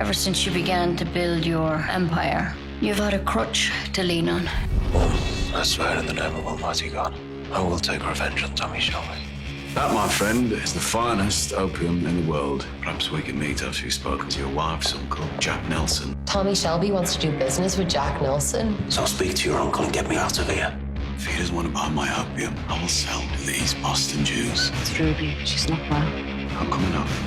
ever since you began to build your empire. You've had a crutch to lean on. I swear in the name of Almighty God, I will take revenge on Tommy Shelby. That, my friend, is the finest opium in the world. Perhaps we can meet after you've spoken to your wife's uncle, Jack Nelson. Tommy Shelby wants to do business with Jack Nelson. So speak to your uncle and get me out of here. If he doesn't want to buy my opium, I will sell to the East Boston Jews. It's Ruby. She's not well. How come enough?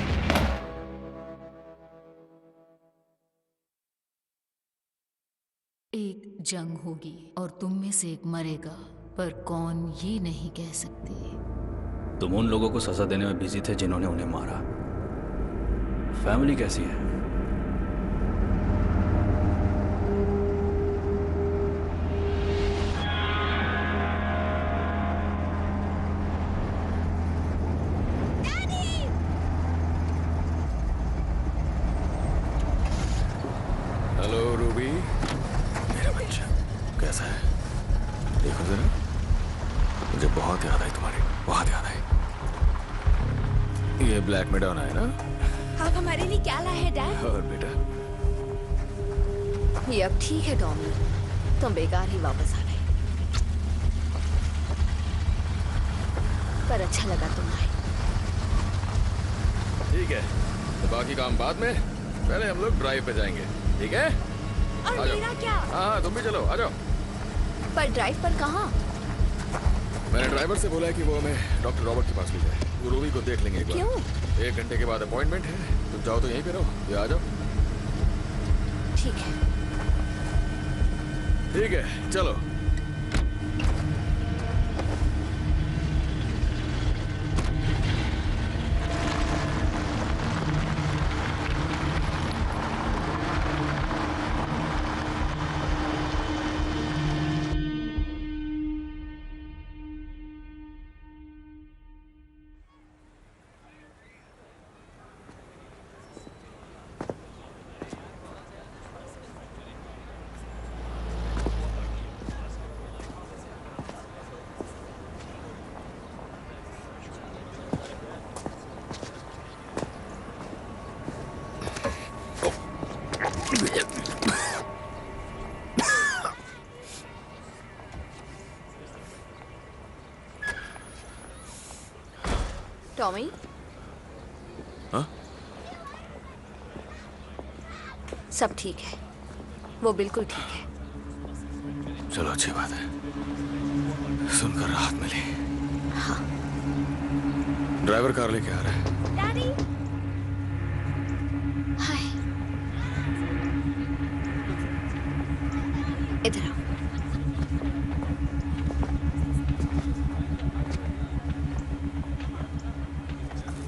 एक जंग होगी और तुम में से एक मरेगा, पर कौन ये नहीं कह सकते। तुम उन लोगों को सजा देने में बिजी थे जिन्होंने उन्हें मारा। फैमिली कैसी है? हेलो रूबी, मेरा बच्चा कैसा है? देखो जरा, मुझे बहुत याद आई तुम्हारी, बहुत याद आई। ये ब्लैक मैडोना है ना? आप हमारे लिए क्या लाए हैं डैड? और बेटा, ये अब ठीक है टॉमी, तुम बेकार ही वापस आ गए, पर अच्छा लगा तुम आए। ठीक है, तो बाकी काम बाद में, पहले हम लोग ड्राइव पे जाएंगे, ठीक है? और मेरा क्या? हाँ, तुम भी चलो, आ जाओ। पर ड्राइव पर कहाँ? मैंने ड्राइवर से बोला है कि वो हमें डॉक्टर रॉबर्ट के पास ले जाए। वो रूबी को देख लेंगे एक बार। क्यों? 1 घंटे के बाद अपॉइंटमेंट है, तुम जाओ तो यहीं पे रहो, या आ जाओ। ठीक है। ठीक है, चलो। टॉमी? हाँ? सब ठीक है, वो बिल्कुल ठीक है। चलो, अच्छी बात है, सुनकर राहत मिली। हाँ। ड्राइवर कार लेके आ रहा है। डैडी, हाय, इधर आओ।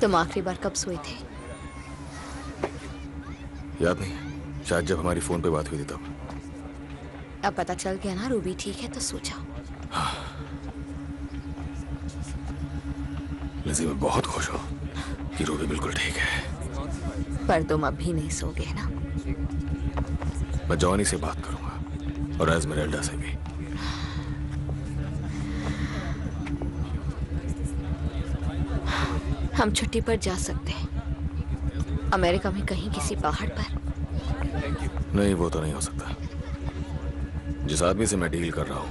तुम आखिरी बार कब सोए थे? याद नहीं, शायद जब हमारी फोन पे बात हुई थी तब। अब पता चल गया ना रूबी ठीक है, तो सो जाओ। हाँ। लिज़ी, मैं बहुत खुश हूँ कि रूबी बिल्कुल ठीक है। पर तुम अब भी नहीं सोगे ना? मैं जॉनी से बात करूंगा और एस्मेराल्डा से भी। हम छुट्टी पर जा सकते हैं, अमेरिका में कहीं किसी पहाड़ पर। नहीं, वो तो नहीं हो सकता। जिस आदमी से मैं डील कर रहा हूँ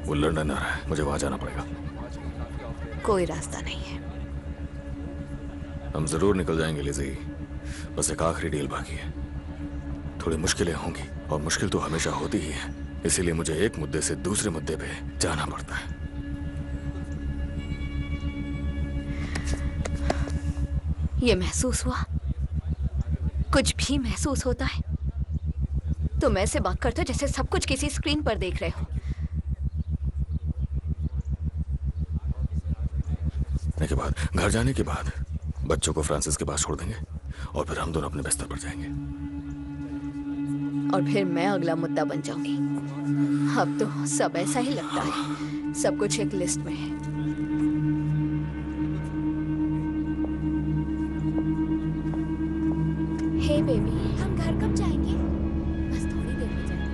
वो लंदन आ रहा है, मुझे वहां जाना पड़ेगा। कोई रास्ता नहीं है। हम जरूर निकल जाएंगे लिज़ी, बस एक आखिरी डील बाकी है। थोड़ी मुश्किलें होंगी और मुश्किल तो हमेशा होती ही है, इसीलिए मुझे एक मुद्दे से दूसरे मुद्दे पे जाना पड़ता है। ये महसूस हुआ? कुछ भी महसूस होता है? तुम ऐसे बात करते हो जैसे सब कुछ किसी स्क्रीन पर देख रहे हो। के बाद, घर जाने के बाद बच्चों को फ्रांसिस के पास छोड़ देंगे और फिर हम दोनों अपने बिस्तर पर जाएंगे। और फिर मैं अगला मुद्दा बन जाऊंगी। अब तो सब ऐसा ही लगता है, सब कुछ एक लिस्ट में है। हे बेबी, हम घर कब जाएंगे? बस थोड़ी देर में जाएंगे।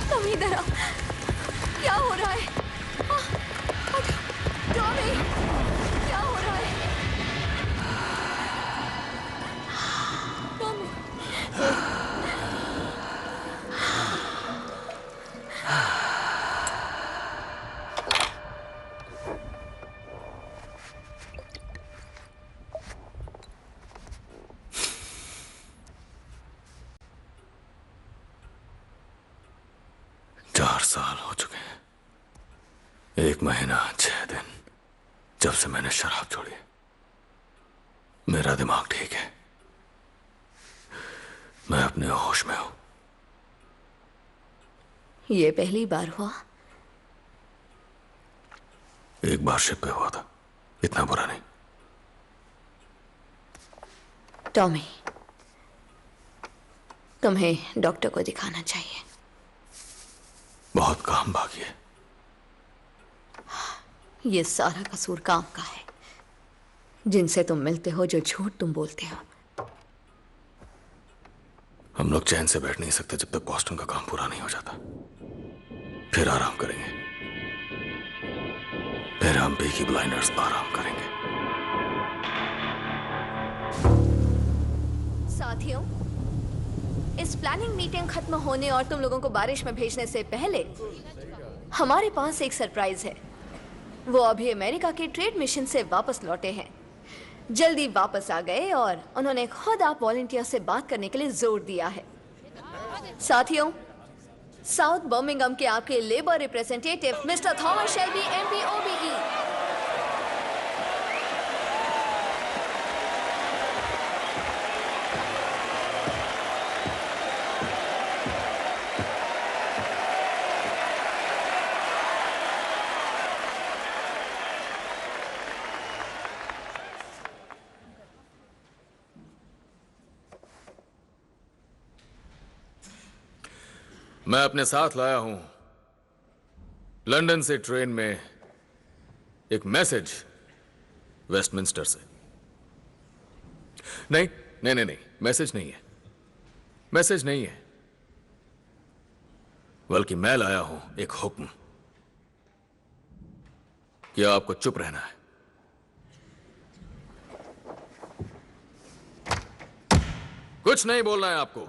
तुम इधर आओ। क्या हो रहा है? टॉमी, क्या हो रहा है? टॉमी। चार साल हो चुके हैं, 1 महीना 6 दिन जब से मैंने शराब छोड़ी। मेरा दिमाग ठीक है, मैं अपने होश में हूं। ये पहली बार हुआ? एक बार शिप पे हुआ था, इतना बुरा नहीं। टॉमी, तुम्हें डॉक्टर को दिखाना चाहिए। बहुत काम बाकी है। ये सारा कसूर काम का है। जिनसे तुम मिलते हो, जो झूठ तुम बोलते हो। हम लोग चैन से बैठ नहीं सकते जब तक बॉस्टन का काम पूरा नहीं हो जाता। फिर आराम करेंगे, फिर हम पीकी ब्लाइंडर्स आराम करेंगे। साथियों, इस प्लानिंग मीटिंग खत्म होने और तुम लोगों को बारिश में भेजने से पहले हमारे पास एक सरप्राइज है। वो अभी अमेरिका के ट्रेड मिशन से वापस लौटे हैं। जल्दी वापस आ गए और उन्होंने खुद आप वॉलंटियर से बात करने के लिए जोर दिया है। साथियों, साउथ बर्मिंघम के आपके labour representative mister Thomas Shelby MP OBE। मैं अपने साथ लाया हूं लंदन से ट्रेन में एक मैसेज वेस्टमिंस्टर से। नहीं, मैसेज नहीं है, मैसेज नहीं है, बल्कि मैं लाया हूं एक हुक्म कि आपको चुप रहना है। कुछ नहीं बोलना है आपको,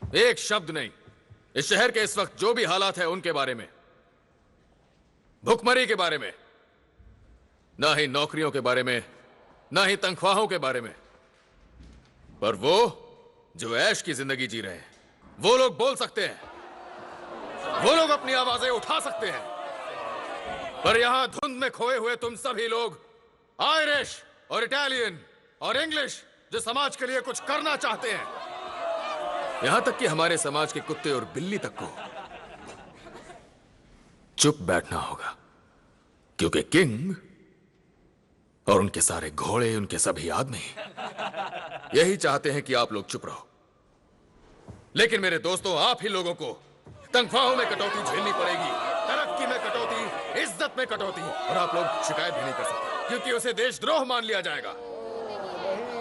एक शब्द नहीं। इस शहर के इस वक्त जो भी हालात है उनके बारे में, भुखमरी के बारे में, ना ही नौकरियों के बारे में, ना ही तनख्वाहों के बारे में, पर वो जो ऐश की जिंदगी जी रहे हैं, वो लोग बोल सकते हैं, वो लोग अपनी आवाजें उठा सकते हैं। पर यहां धुंध में खोए हुए तुम सभी लोग, आयरिश और इटालियन और इंग्लिश, जो समाज के लिए कुछ करना चाहते हैं, यहां तक कि हमारे समाज के कुत्ते और बिल्ली तक को चुप बैठना होगा, क्योंकि किंग और उनके सारे घोड़े, उनके सभी आदमी यही चाहते हैं कि आप लोग चुप रहो। लेकिन मेरे दोस्तों, आप ही लोगों को तनख्वाहों में कटौती झेलनी पड़ेगी, तरक्की में कटौती, इज्जत में कटौती, और आप लोग शिकायत भी नहीं कर सकते, क्योंकि उसे देशद्रोह मान लिया जाएगा।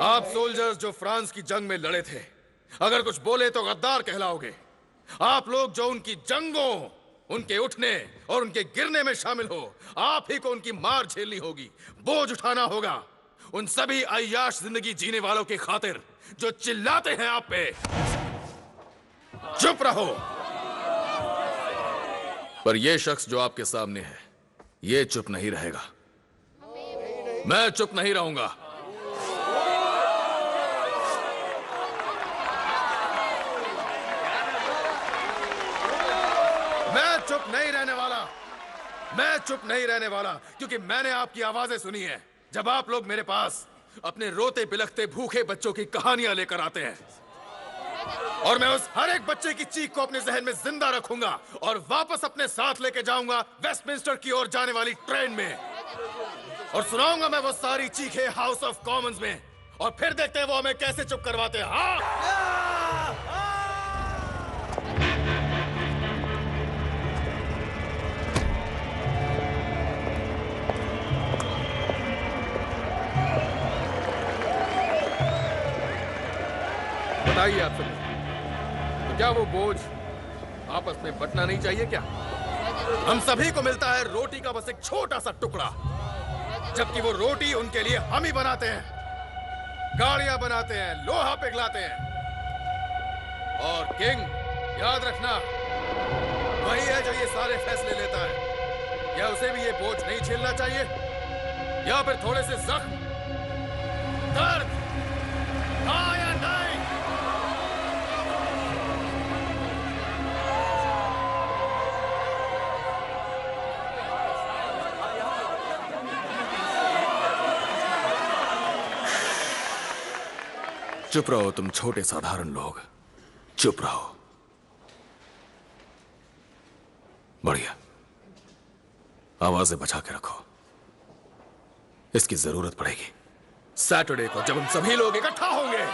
आप सोल्जर्स जो फ्रांस की जंग में लड़े थे, अगर कुछ बोले तो गद्दार कहलाओगे। आप लोग जो उनकी जंगों, उनके उठने और उनके गिरने में शामिल हो, आप ही को उनकी मार झेलनी होगी, बोझ उठाना होगा, उन सभी अय्याश जिंदगी जीने वालों की खातिर जो चिल्लाते हैं आप पे। चुप रहो। पर यह शख्स जो आपके सामने है, ये चुप नहीं रहेगा। मैं चुप नहीं रहूंगा। मैं चुप नहीं रहने वाला, मैं चुप नहीं रहने वाला, क्योंकि मैंने आपकी आवाजें सुनी है जब आप लोग मेरे पास अपने रोते बिलखते भूखे बच्चों की कहानियां लेकर आते हैं, और मैं उस हर एक बच्चे की चीख को अपने जहन में जिंदा रखूंगा और वापस अपने साथ लेके जाऊंगा वेस्टमिंस्टर की ओर जाने वाली ट्रेन में, और सुनाऊंगा मैं वो सारी चीखें हाउस ऑफ कॉमन्स में, और फिर देखते हैं वो हमें कैसे चुप करवाते हैं। हाँ, बताइए आप सब, क्या वो बोझ आपस में बंटना नहीं चाहिए क्या? हम सभी को मिलता है रोटी का बस एक छोटा सा टुकड़ा, जबकि वो रोटी उनके लिए हम ही बनाते हैं, गाड़ियां बनाते हैं, लोहा पिघलाते हैं। और किंग, याद रखना, वही है जो ये सारे फैसले लेता है। क्या उसे भी ये बोझ नहीं झेलना चाहिए? या फिर थोड़े से जख्म, दर्द, हाँ या नहीं? चुप रहो तुम छोटे साधारण लोग, चुप रहो। बढ़िया, आवाजें बचा के रखो, इसकी जरूरत पड़ेगी। सैटरडे को जब हम सभी लोग इकट्ठा होंगे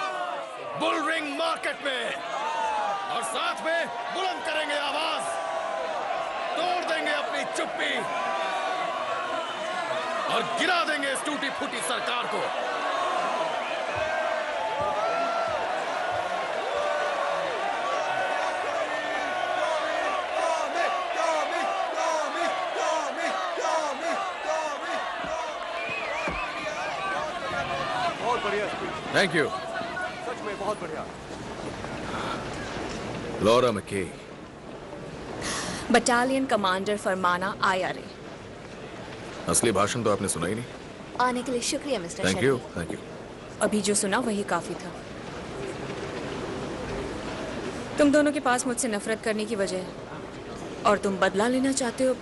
बुल रिंग मार्केट में, और साथ में बुलंद करेंगे आवाज, तोड़ देंगे अपनी चुप्पी और गिरा देंगे इस टूटी फूटी सरकार को। Thank you. सच में बहुत बढ़िया। लॉरा मैके, बटालियन कमांडर फरमाना IRA। असली भाषण तो आपने सुना ही नहीं। आने के लिए शुक्रिया mister thank you, thank you. अभी जो सुना वही काफी था। तुम दोनों के पास मुझसे नफरत करने की वजह है और तुम बदला लेना चाहते हो।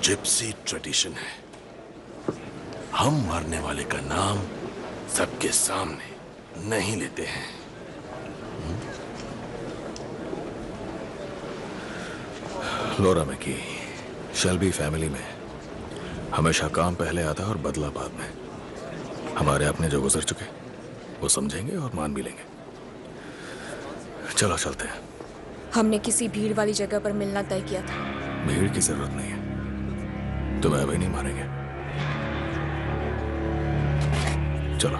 जिप्सी ट्रेडिशन है, हम मरने वाले का नाम सबके सामने नहीं लेते हैं। लॉरा मैकी, शेल्बी फैमिली में हमेशा काम पहले आता है और बदला बाद में। हमारे अपने जो गुजर चुके वो समझेंगे और मान भी लेंगे। चलो चलते हैं। हमने किसी भीड़ वाली जगह पर मिलना तय किया था। भीड़ की जरूरत नहीं है, तुम्हें अभी नहीं मारेंगे। चलो।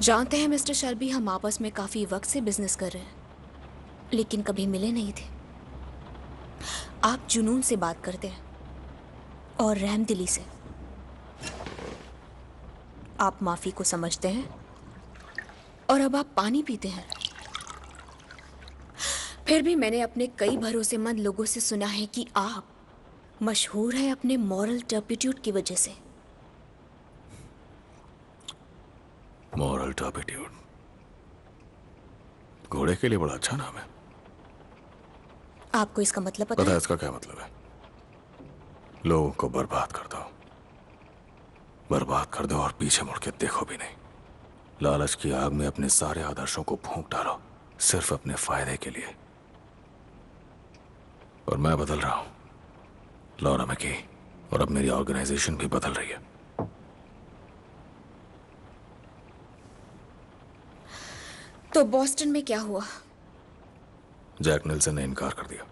जानते हैं मिस्टर शेल्बी, हम आपस में काफी वक्त से बिजनेस कर रहे हैं, लेकिन कभी मिले नहीं थे। आप जुनून से बात करते हैं और रहमदिली से। आप माफी को समझते हैं और अब आप पानी पीते हैं। फिर भी मैंने अपने कई भरोसेमंद लोगों से सुना है कि आप मशहूर हैं अपने मॉरल टर्पिट्यूड की वजह से। मॉरल टर्पिट्यूड घोड़े के लिए बड़ा अच्छा नाम है। आपको इसका मतलब पता है इसका क्या मतलब है? लोगों को बर्बाद कर दो, बर्बाद कर दो और पीछे मुड़ के देखो भी नहीं। लालच की आग में अपने सारे आदर्शों को फूंक डालो सिर्फ अपने फायदे के लिए। और मैं बदल रहा हूं, लॉरा मैकी, और अब मेरी ऑर्गेनाइजेशन भी बदल रही है। तो बॉस्टन में क्या हुआ? जैक नेल्सन ने इनकार कर दिया।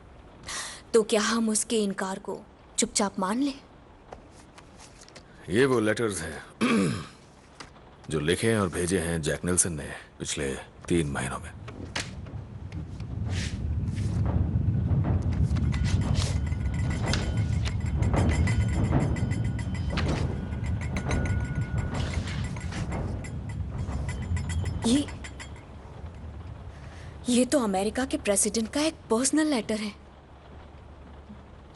तो क्या हम उसके इनकार को चुपचाप मान लें? ये वो लेटर्स हैं जो लिखे हैं और भेजे हैं जैक नेल्सन ने पिछले 3 महीनों में। ये तो अमेरिका के प्रेसिडेंट का एक पर्सनल लेटर है।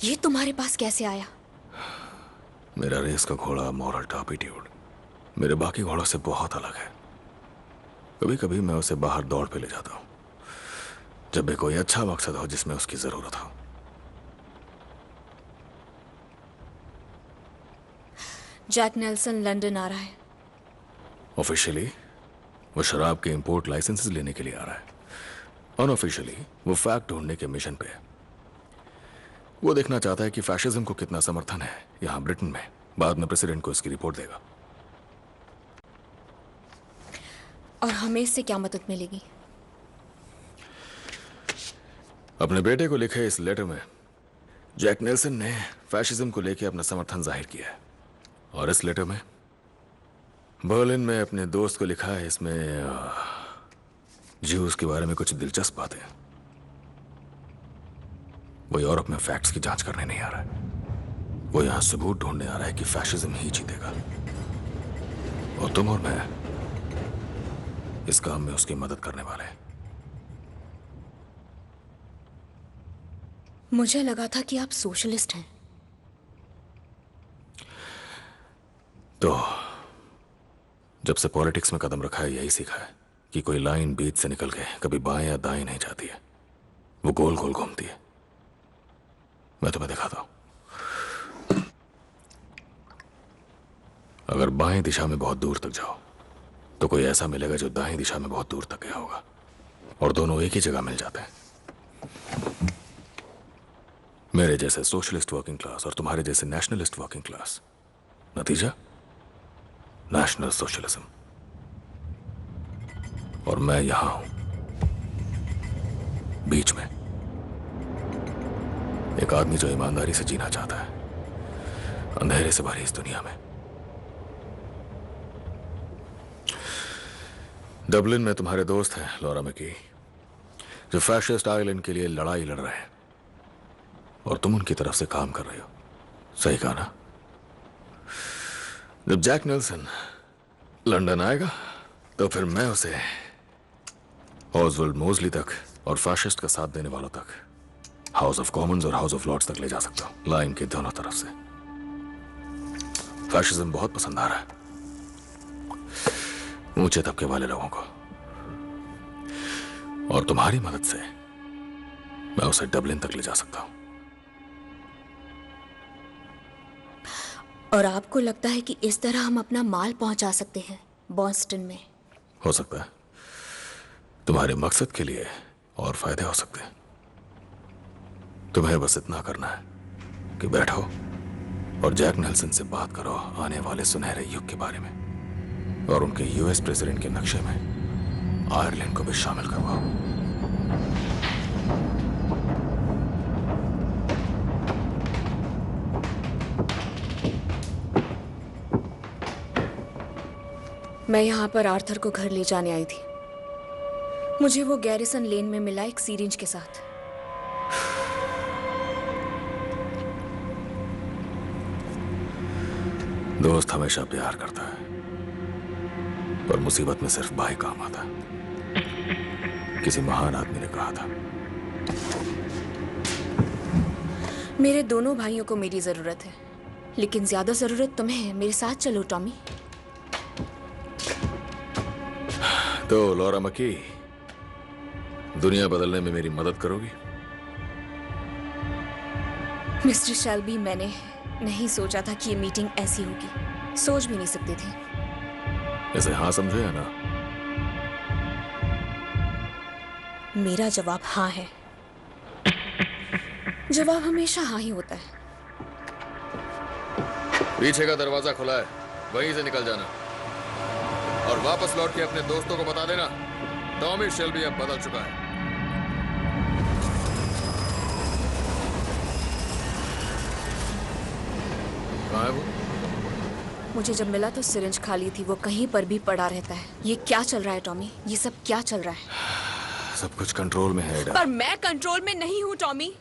ये तुम्हारे पास कैसे आया? मेरा रेस का घोड़ा मॉरल टर्पिट्यूड मेरे बाकी घोड़ों से बहुत अलग है। कभी कभी मैं उसे बाहर दौड़ पे ले जाता हूं जब भी कोई अच्छा मकसद हो जिसमें उसकी जरूरत हो। जैक नेल्सन लंदन आ रहा है। ऑफिशियली वो शराब के इंपोर्ट लाइसेंसेस लेने के लिए आ रहा है। अनऑफिशियली वो फैक्ट ढूंढने के मिशन पे है। वो देखना चाहता है कि फैशिज्म को कितना समर्थन है यहां ब्रिटेन में। बाद में प्रेसिडेंट को इसकी रिपोर्ट देगा। और हमें इससे क्या मदद मिलेगी? अपने बेटे को लिखे इस लेटर में जैक नेल्सन ने फैशिज्म को लेकर अपना समर्थन जाहिर किया है। और इस लेटर में बर्लिन में अपने दोस्त को लिखा है। इसमें ज्यूज के बारे में कुछ दिलचस्प बातें हैं। वो यूरोप में फैक्ट्स की जांच करने नहीं आ रहा है, वो यहां सबूत ढूंढने आ रहा है कि फैशिज्म ही जीतेगा। और तुम और मैं इस काम में उसकी मदद करने वाले हैं। मुझे लगा था कि आप सोशलिस्ट हैं। तो जब से पॉलिटिक्स में कदम रखा है यही सीखा है कि कोई लाइन बीच से निकल के कभी बाएं या दाएं नहीं जाती है, वो गोल गोल घूमती है। मैं तुम्हें दिखाता हूं। अगर बाएं दिशा में बहुत दूर तक जाओ तो कोई ऐसा मिलेगा जो दाएं दिशा में बहुत दूर तक गया होगा, और दोनों एक ही जगह मिल जाते हैं। मेरे जैसे सोशलिस्ट वर्किंग क्लास और तुम्हारे जैसे नेशनलिस्ट वर्किंग क्लास, नतीजा नेशनल सोशलिज्म। और मैं यहां हूं बीच में, एक आदमी जो ईमानदारी से जीना चाहता है अंधेरे से भरी इस दुनिया में। डबलिन में तुम्हारे दोस्त हैं लॉरा मैकी, जो फैशिस्ट आयरलैंड के लिए लड़ाई लड़ रहे हैं, और तुम उनकी तरफ से काम कर रहे हो। सही कहा ना? जब जैक नेल्सन लंदन आएगा तो फिर मैं उसे ऑसवाल्ड मोज़ली तक और फैशिस्ट का साथ देने वालों तक, हाउस ऑफ कॉमन्स और हाउस ऑफ लॉर्ड्स तक ले जा सकता हूं, लाइन के दोनों तरफ से। फैशिज्म बहुत पसंद आ रहा है ऊंचे तबके वाले लोगों को, और तुम्हारी मदद से मैं उसे डबलिन तक ले जा सकता हूं। और आपको लगता है कि इस तरह हम अपना माल पहुंचा सकते हैं बॉस्टन में? हो सकता है, तुम्हारे मकसद के लिए और फायदे हो सकते हैं। तुम्हें बस इतना करना है कि बैठो और जैक नेल्सन से बात करो आने वाले सुनहरे युग के बारे में, और उनके यूएस प्रेसिडेंट के नक्शे में आयरलैंड को भी शामिल करवाओ। मैं यहाँ पर आर्थर को घर ले जाने आई थी। मुझे वो गैरिसन लेन में मिला एक सीरिंज के साथ। दोस्त हमेशा प्यार करता है, पर मुसीबत में सिर्फ भाई काम आता है, किसी महान आदमी ने कहा था। मेरे दोनों भाइयों को मेरी जरूरत है, लेकिन ज्यादा जरूरत तुम्हें है। मेरे साथ चलो टॉमी। तो लॉरा मैकी, दुनिया बदलने में मेरी मदद करोगी? मिस्टर शेल्बी, मैंने नहीं सोचा था कि ये मीटिंग ऐसी होगी। सोच भी नहीं सकती थी। इसे हाँ समझो या ना? मेरा जवाब हाँ है। जवाब हमेशा हाँ ही होता है। पीछे का दरवाजा खुला है, वहीं से निकल जाना, और वापस लौट के अपने दोस्तों को बता देना टॉमी शेल्बी अब बदल चुका है। कहाँ है वो? मुझे जब मिला तो सिरिंज खाली थी। वो कहीं पर भी पड़ा रहता है। ये क्या चल रहा है टॉमी? ये सब क्या चल रहा है? सब कुछ कंट्रोल में है एडा। पर मैं कंट्रोल में नहीं हूँ टॉमी।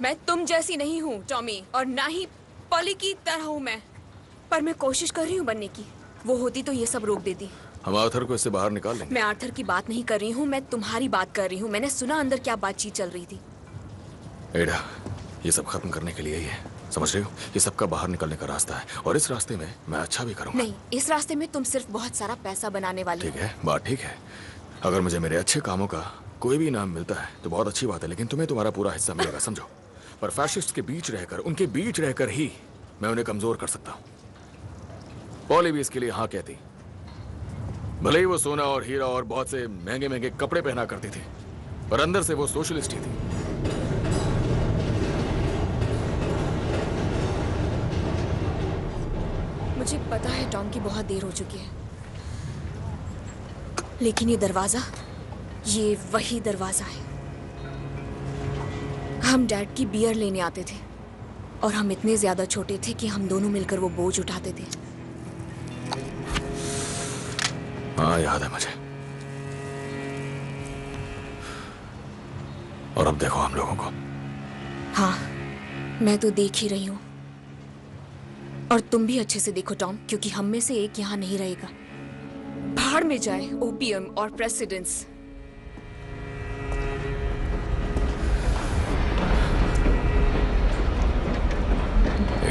मैं तुम जैसी नहीं हूँ टॉमी, और ना ही पॉली की तरह हूँ मैं। पर मैं कोशिश कर रही हूँ बनने की। वो होती तो ये सब रोक देती। हम आर्थर को इससे बाहर निकाल लेंगे। मैं आर्थर की बात नहीं कर रही हूँ, मैं तुम्हारी बात कर रही हूँ। मैंने सुना अंदर क्या बातचीत चल रही थी। एडा, ये सब खत्म करने के लिए ही है, समझ रहे हो? ये सबका बाहर निकलने का रास्ता है, और इस रास्ते में मैं अच्छा भी करूंगा। नहीं, इस रास्ते में तुम सिर्फ बहुत सारा पैसा बनाने वाले हो। ठीक है, बात ठीक है। अगर मुझे मेरे अच्छे कामों का कोई भी इनाम मिलता है तो बहुत अच्छी बात है, लेकिन तुम्हें तुम्हारा पूरा हिस्सा मिलेगा, समझो। पर फैशिस्ट के बीच रहकर, उनके बीच रहकर ही मैं उन्हें कमजोर कर सकता हूँ। पॉली भी इसके लिए हाँ कहती, भले ही वो सोना और हीरा और बहुत से महंगे महंगे कपड़े पहना करती थी, पर अंदर से वो सोशलिस्ट ही थी। मुझे पता है टॉम की बहुत देर हो चुकी है, लेकिन ये दरवाजा, ये वही दरवाजा है। हम डैड की बियर लेने आते थे और हम इतने ज्यादा छोटे थे कि हम दोनों मिलकर वो बोझ उठाते थे। हाँ, याद है मुझे। और अब देखो हम लोगों को। हाँ, मैं तो देख ही रही हूँ। और तुम भी अच्छे से देखो टॉम, क्योंकि हम में से एक यहाँ नहीं रहेगा। भाड़ में जाए ओपीएम और प्रेसिडेंट्स।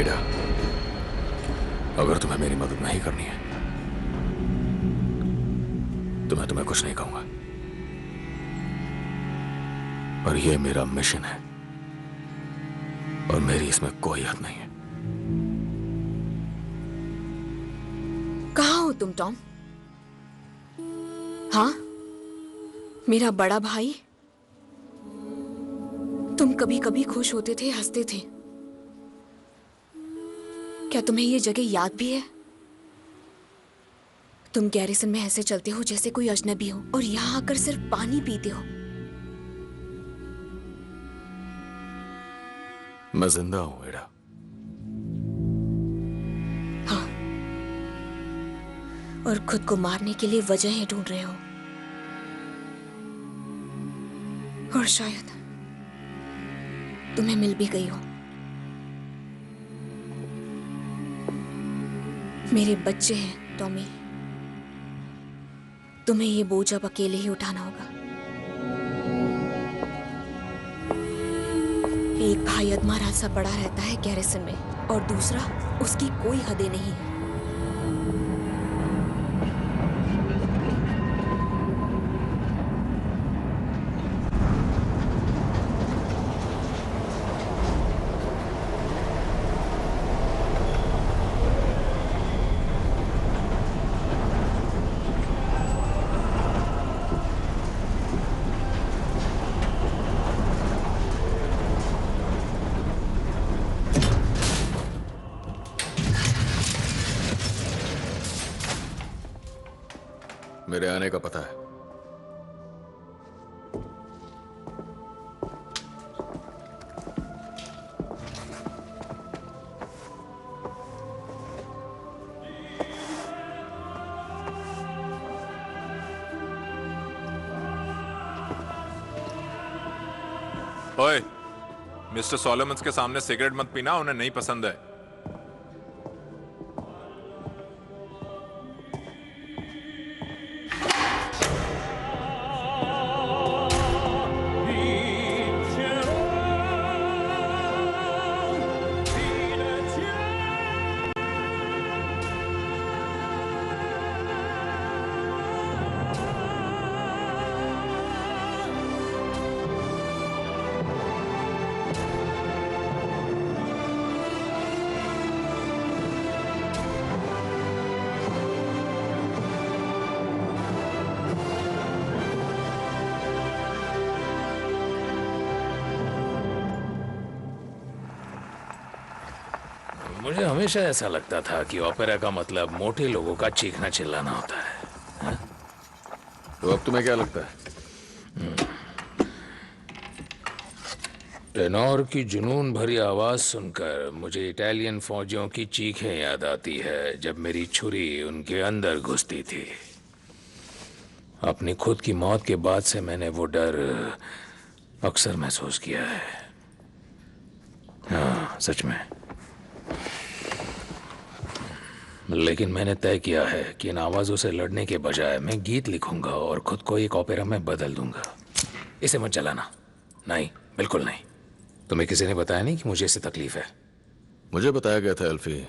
एडा, अगर तुम्हें मेरी मदद नहीं करनी है तो मैं तुम्हें कुछ नहीं कहूंगा। और ये मेरा मिशन है और मेरी इसमें कोई हद नहीं है। कहाँ हो तुम टॉम? हाँ, मेरा बड़ा भाई। तुम कभी कभी खुश होते थे, हंसते थे। क्या तुम्हें ये जगह याद भी है? तुम गैरिसन में ऐसे चलते हो जैसे कोई अजनबी हो और यहाँ आकर सिर्फ पानी पीते हो। मैं जिंदा हूं एडा। हाँ, और खुद को मारने के लिए वजहें ढूंढ रहे हो। और शायद तुम्हें मिल भी गई हो। मेरे बच्चे हैं टॉमी, तुम्हें ये बोझ अब अकेले ही उठाना होगा। एक भाई अधमरा सा पड़ा रहता है गैरिसन में और दूसरा, उसकी कोई हदें नहीं है। मेरे आने का पता है। ओए, मिस्टर सोलोमन्स के सामने सिगरेट मत पीना, उन्हें नहीं पसंद है। मुझे हमेशा ऐसा लगता था कि ओपेरा का मतलब मोटे लोगों का चीखना चिल्लाना होता है। हा? तो अब तुम्हें क्या लगता है? टेनोर की जुनून भरी आवाज सुनकर मुझे इटालियन फौजियों की चीखें याद आती है जब मेरी छुरी उनके अंदर घुसती थी। अपनी खुद की मौत के बाद से मैंने वो डर अक्सर महसूस किया है। हाँ, सच में। लेकिन मैंने तय किया है कि इन आवाजों से लड़ने के बजाय मैं गीत लिखूंगा और खुद को एक ओपेरा में बदल दूंगा। इसे मत जलाना। नहीं, बिल्कुल नहीं। तुम्हें किसी ने बताया नहीं कि मुझे इससे तकलीफ है? मुझे बताया गया था एल्फी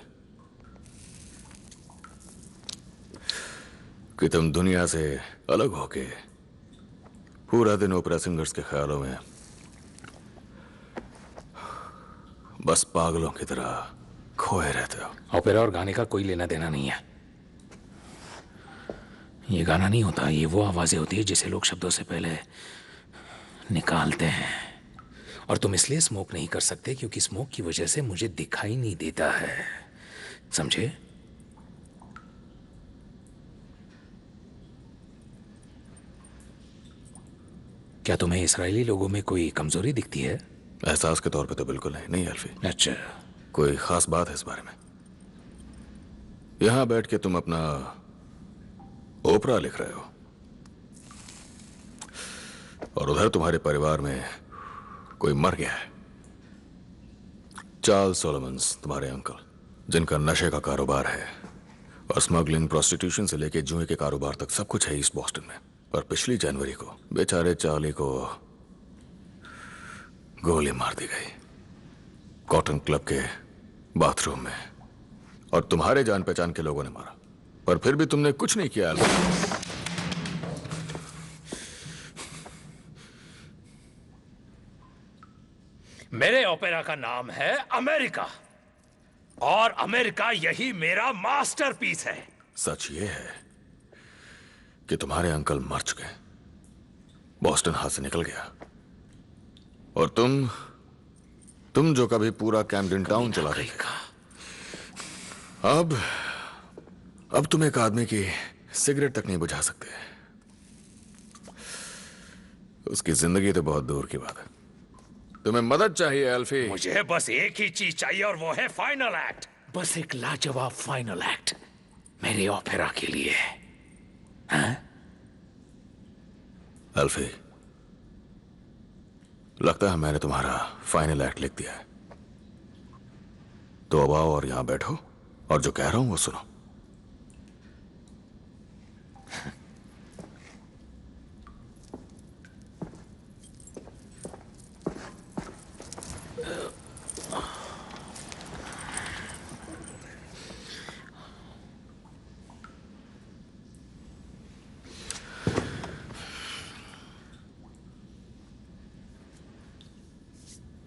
कि तुम दुनिया से अलग होके पूरा दिन ओपेरा सिंगर्स के ख्यालों में बस पागलों की तरह खोए रहते हो। ओपेरा और गाने का कोई लेना देना नहीं है। ये गाना नहीं होता, ये वो आवाजें होती है जिसे लोग शब्दों से पहले निकालते हैं। और तुम इसलिए स्मोक नहीं कर सकते क्योंकि स्मोक की वजह से मुझे दिखाई नहीं देता है, समझे? क्या तुम्हें इसराइली लोगों में कोई कमजोरी दिखती है? एहसास के तौर पे तो बिल्कुल नहीं। नहीं एल्फी, अच्छा, कोई खास बात है इस बारे में? यहां बैठ के तुम अपना ओपरा लिख रहे हो और उधर तुम्हारे परिवार में कोई मर गया है। चार्ल्स सोलोमन्स, तुम्हारे अंकल, जिनका नशे का कारोबार है और स्मगलिंग, प्रोस्टिट्यूशन से लेके जुए के कारोबार तक सब कुछ है ईस्ट बॉस्टन में। और पिछली जनवरी को बेचारे चार्ली को गोली मार दी गई कॉटन क्लब के बाथरूम में, और तुम्हारे जान पहचान के लोगों ने मारा, पर फिर भी तुमने कुछ नहीं किया। मेरे ओपेरा का नाम है अमेरिका, और अमेरिका यही मेरा मास्टरपीस है। सच ये है कि तुम्हारे अंकल मर चुके, बॉस्टन हाथ से निकल गया, और तुम जो कभी पूरा कैम्पडेन टाउन चला रहे थे, अब तुम एक आदमी की सिगरेट तक नहीं बुझा सकते। उसकी जिंदगी तो बहुत दूर की बात है। तुम्हें मदद चाहिए एल्फी? मुझे बस एक ही चीज चाहिए, और वो है फाइनल एक्ट। बस एक लाजवाब फाइनल एक्ट मेरे ओपेरा के लिए। हाँ? एल्फी, लगता है मैंने तुम्हारा फाइनल एक्ट लिख दिया है। तो अब आओ और यहां बैठो और जो कह रहा हूं वो सुनो।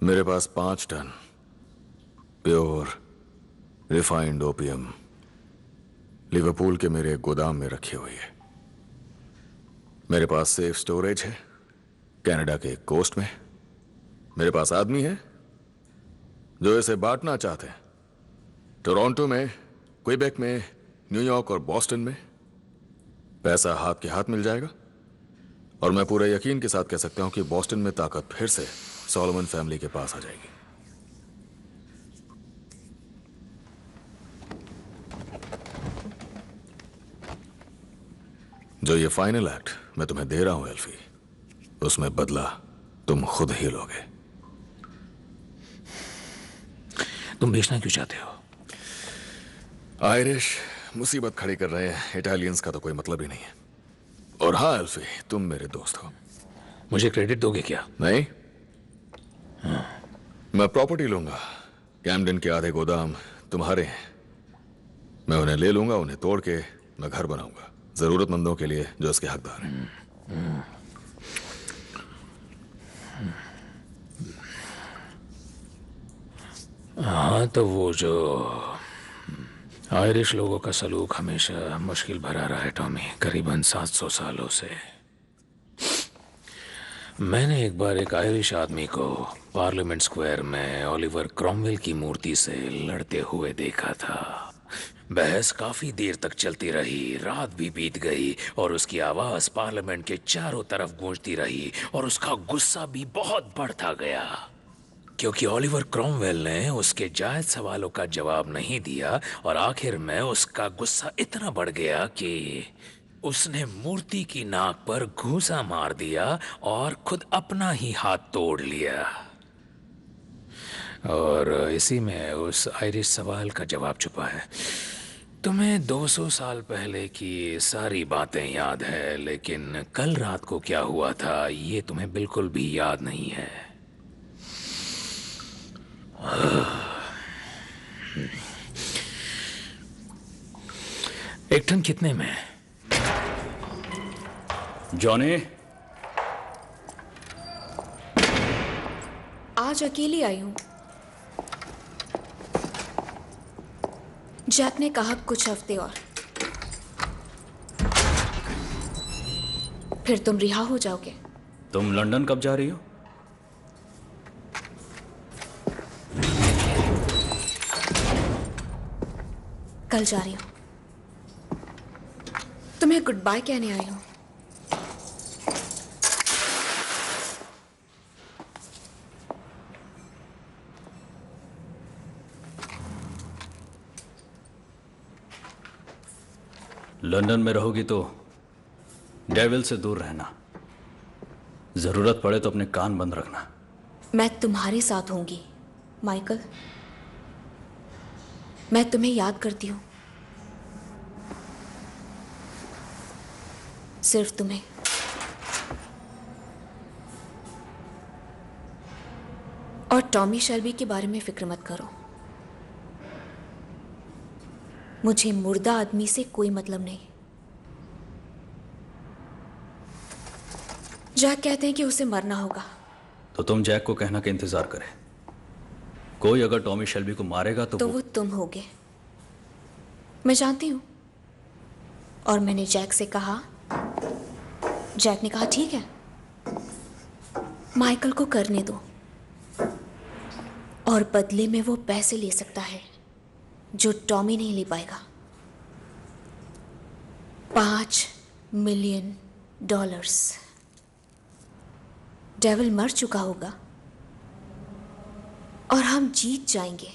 मेरे पास 5 ton pure refined opium Liverpool के मेरे गोदाम में रखी हुई है। मेरे पास सेफ स्टोरेज है कनाडा के कोस्ट में। मेरे पास आदमी है जो इसे बांटना चाहते हैं टोरंटो में, क्वेबेक में, न्यूयॉर्क और बॉस्टन में। पैसा हाथ के हाथ मिल जाएगा, और मैं पूरे यकीन के साथ कह सकता हूं कि बॉस्टन में ताकत फिर से सोलोमन फैमिली के पास आ जाएगी। जो ये फाइनल एक्ट मैं तुम्हें दे रहा हूं एल्फी, उसमें बदला तुम खुद ही लोगे। तुम बेचना क्यों चाहते हो? आयरिश मुसीबत खड़ी कर रहे हैं, इटालियंस का तो कोई मतलब ही नहीं है। और हाँ एल्फी, तुम मेरे दोस्त हो। मुझे क्रेडिट दोगे क्या? नहीं, मैं प्रॉपर्टी लूंगा। कैम्पडेन के आधे गोदाम तुम्हारे हैं, मैं उन्हें ले लूंगा। उन्हें तोड़ के मैं घर बनाऊंगा जरूरतमंदों के लिए जो इसके हकदार हैं। हाँ, तो वो जो आयरिश लोगों का सलूक हमेशा मुश्किल भरा रहा है टॉमी, करीबन 700 सालों से। मैंने एक बार एक आयरिश आदमी को पार्लियामेंट स्क्वायर में ओलिवर क्रॉमवेल की मूर्ति से लड़ते हुए देखा था। बहस काफी देर तक चलती रही, रात भी बीत गई, और उसकी आवाज पार्लियामेंट के चारों तरफ गूंजती रही, और उसका गुस्सा भी बहुत बढ़ता गया, क्योंकि ओलिवर क्रॉमवेल ने उसके जायज सवालों का जवाब नहीं दिया। और आखिर में उसका गुस्सा इतना बढ़ गया कि उसने मूर्ति की नाक पर घूंसा मार दिया और खुद अपना ही हाथ तोड़ लिया। और इसी में उस आयरिश सवाल का जवाब छुपा है। तुम्हें 200 साल पहले की सारी बातें याद है, लेकिन कल रात को क्या हुआ था ये तुम्हें बिल्कुल भी याद नहीं है। एक टन कितने में? जॉनी, आज अकेली आई हूं। जैक ने कहा कुछ हफ्ते और, फिर तुम रिहा हो जाओगे। तुम लंदन कब जा रही हो? कल जा रही हूं। तुम्हें गुड बाय कहने आई हूं। लंदन में रहोगी तो डेविल से दूर रहना। जरूरत पड़े तो अपने कान बंद रखना। मैं तुम्हारे साथ होंगी माइकल। मैं तुम्हें याद करती हूं, सिर्फ तुम्हें। और टॉमी शेल्बी के बारे में फिक्र मत करो। मुझे मुर्दा आदमी से कोई मतलब नहीं। जैक कहते हैं कि उसे मरना होगा। तो तुम जैक को कहना कि इंतजार करे। कोई अगर टॉमी शेल्बी को मारेगा तो वो तुम होगे। मैं जानती हूं। और मैंने जैक से कहा, जैक ने कहा ठीक है, माइकल को करने दो। और बदले में वो पैसे ले सकता है जो टॉमी नहीं ले पाएगा। $5 मिलियन। डेविल मर चुका होगा और हम जीत जाएंगे।